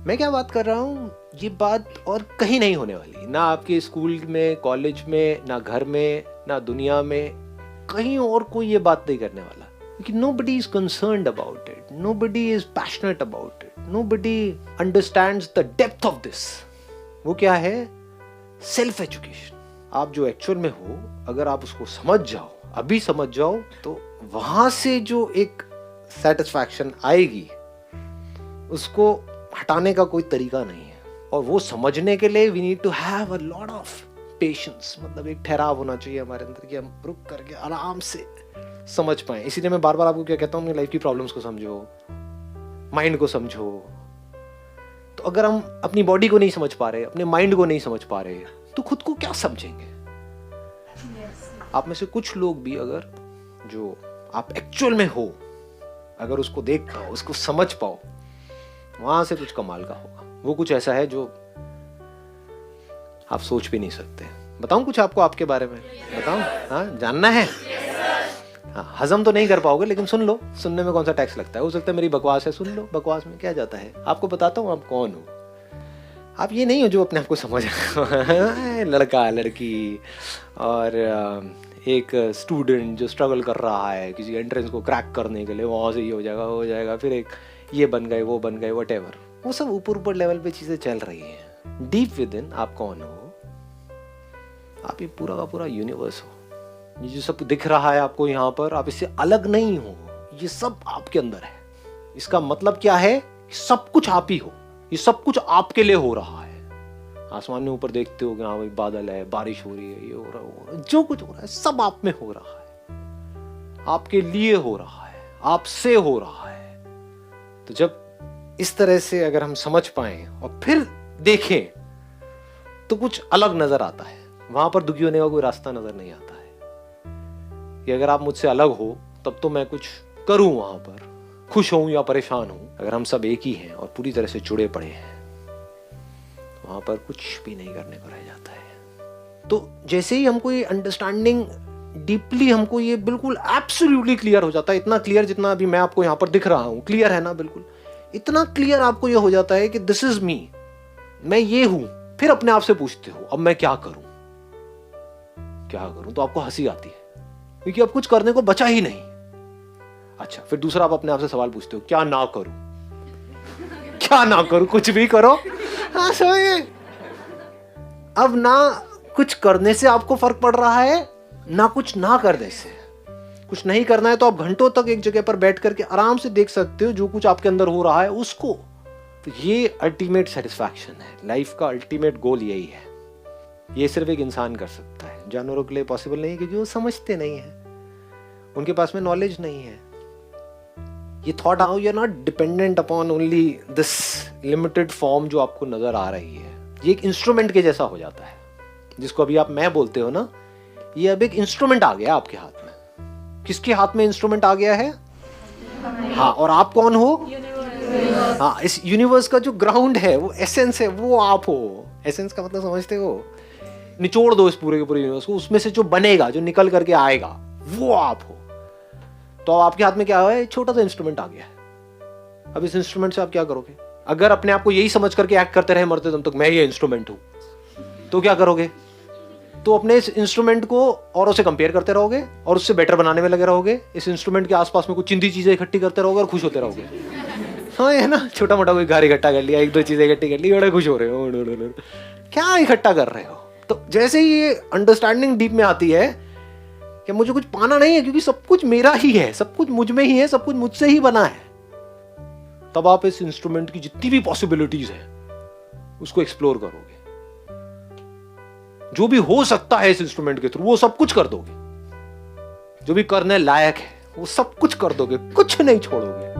मैं क्या बात कर रहा हूँ, ये बात और कहीं नहीं होने वाली, ना आपके स्कूल में, कॉलेज में, ना घर में, ना दुनिया में, कहीं और कोई ये बात नहीं करने वाला, क्योंकि nobody is concerned about it, nobody is passionate about it, nobody understands the depth of this. वो क्या है? Self education. आप जो एक्चुअल में हो, अगर आप उसको समझ जाओ, अभी समझ जाओ, तो वहां से जो एक सेटिस्फैक्शन आएगी उसको हटाने का कोई तरीका नहीं है. और वो समझने के लिए we need to have a lot of patience. मतलब एक ठहराव होना चाहिए हमारे अंदर कि हम रुक करके आराम से समझ पाए. इसीलिए मैं बार बार आपको क्या कहता हूँ, अपनी लाइफ की प्रॉब्लम्स को समझो, माइंड को समझो. तो अगर हम अपनी बॉडी को नहीं समझ पा रहे, अपने माइंड को नहीं समझ पा रहे, तो खुद को क्या समझेंगे? आप में से कुछ लोग भी अगर जो आप एक्चुअल में हो, अगर उसको देख पाओ, उसको समझ पाओ, वहां से कुछ कमाल का होगा. वो कुछ ऐसा है जो आप सोच भी नहीं सकते. बताऊं कुछ आपको आपके बारे में? बताऊं? हाँ, जानना है? हाँ, हजम तो नहीं कर पाओगे, लेकिन सुन लो. सुनने में कौन सा टैक्स लगता है? हो सकता है मेरी बकवास है, सुन लो. बकवास में क्या जाता है? आपको बताता हूँ आप कौन हो. आप ये नहीं हो जो अपने आप को समझ लड़का लड़की और एक स्टूडेंट जो स्ट्रगल कर रहा है किसी एंट्रेंस को क्रैक करने के लिए, वहाँ से ये हो जाएगा, फिर एक ये बन गए, वो बन गए, व्हाटएवर. वो सब ऊपर लेवल पे चीजें चल रही हैं. डीप विद इन आप कौन हो? आप ये पूरा का पूरा यूनिवर्स हो. ये जो सब दिख रहा है आपको यहाँ पर, आप इससे अलग नहीं हो. ये सब आपके अंदर है. इसका मतलब क्या है? सब कुछ आप ही हो. ये सब कुछ आपके लिए हो रहा है. आसमान में ऊपर देखते हो कि हाँ भाई बादल है, बारिश हो रही है, ये हो रहा है, जो कुछ हो रहा है सब आप में हो रहा है, आपके लिए हो रहा है, आपसे हो रहा है. तो जब इस तरह से अगर हम समझ पाए और फिर देखें तो कुछ अलग नजर आता है. वहां पर दुखी होने का कोई रास्ता नजर नहीं आता है कि अगर आप मुझसे अलग हो तब तो मैं कुछ करूं, वहां पर खुश हूं या परेशान हूं. अगर हम सब एक ही हैं और पूरी तरह से जुड़े पड़े हैं, वहां पर कुछ भी नहीं करने को रह जाता है. तो जैसे ही हमको ये अंडरस्टैंडिंग डीपली, हमको ये बिल्कुल एब्सोल्युटली क्लियर हो जाता है, इतना क्लियर जितना अभी मैं आपको यहाँ पर दिख रहा हूँ, क्लियर है ना? बिल्कुल इतना क्लियर आपको ये हो जाता है कि दिस इज मी, मैं ये हूं. फिर अपने आप से पूछते हो अब मैं क्या करूं, क्या करूं? तो आपको हंसी आती है क्योंकि अब कुछ करने को बचा ही नहीं. अच्छा, फिर दूसरा आप अपने आप से सवाल पूछते हो क्या ना करूं, क्या ना करूं? कुछ भी करो. हाँ, समझे? अब ना कुछ करने से आपको फर्क पड़ रहा है, ना कुछ ना करने से. कुछ नहीं करना है तो आप घंटों तक एक जगह पर बैठ करके आराम से देख सकते हो जो कुछ आपके अंदर हो रहा है उसको. तो ये अल्टीमेट सेटिस्फैक्शन है. लाइफ का अल्टीमेट गोल यही है. ये सिर्फ एक इंसान कर सकता है. जानवरों के लिए पॉसिबल नहीं, क्योंकि वो समझते नहीं है, उनके पास में नॉलेज नहीं है. ये thought how you are not dependent upon only this limited form जो आपको नजर आ रही है. ये एक इंस्ट्रूमेंट के जैसा हो जाता है. जिसको अभी आप मैं बोलते हो ना, ये अब एक इंस्ट्रूमेंट आ गया आपके हाथ में. किसके हाथ में इंस्ट्रूमेंट आ गया है? हाँ, और आप कौन हो? हाँ, इस यूनिवर्स का जो ग्राउंड है, वो एसेंस है, वो आप हो. एसेंस का मतलब समझते हो? निचोड़ दो इस पूरे के पूरे यूनिवर्स को, उसमें से जो बनेगा, जो निकल करके आएगा, वो आप हो. तो आपके हाथ में क्या है? छोटा सा इंस्ट्रूमेंट आ गया है. अब इस इंस्ट्रूमेंट से आप क्या करोगे? अगर अपने आप को यही समझ करके एक्ट करते रहे मरते दम तक, मैं ये इंस्ट्रूमेंट हूं, तो क्या करोगे? तो अपने इस इंस्ट्रूमेंट को औरों से कंपेयर करते रहोगे और उससे बेटर बनाने में लगे रहोगे. इस इंस्ट्रूमेंट के आसपास में कुछ चिंदी चीजें इकट्ठी करते रहोगे और खुश होते रहोगे. हाँ, है ना? छोटा मोटा कोई घर इकट्ठा कर लिया, एक दो चीजें इकट्ठी कर ली, बड़े खुश हो रहे हो. क्या इकट्ठा कर रहे हो? तो जैसे ही ये अंडरस्टैंडिंग डीप में आती है कि मुझे कुछ पाना नहीं है, क्योंकि सब कुछ मेरा ही है, सब कुछ मुझ में ही है, सब कुछ मुझसे ही बना है, तब आप इस इंस्ट्रूमेंट की जितनी भी पॉसिबिलिटीज है उसको एक्सप्लोर करोगे. जो भी हो सकता है इस इंस्ट्रूमेंट के थ्रू, वो सब कुछ कर दोगे. जो भी करने लायक है वो सब कुछ कर दोगे, कुछ नहीं छोड़ोगे.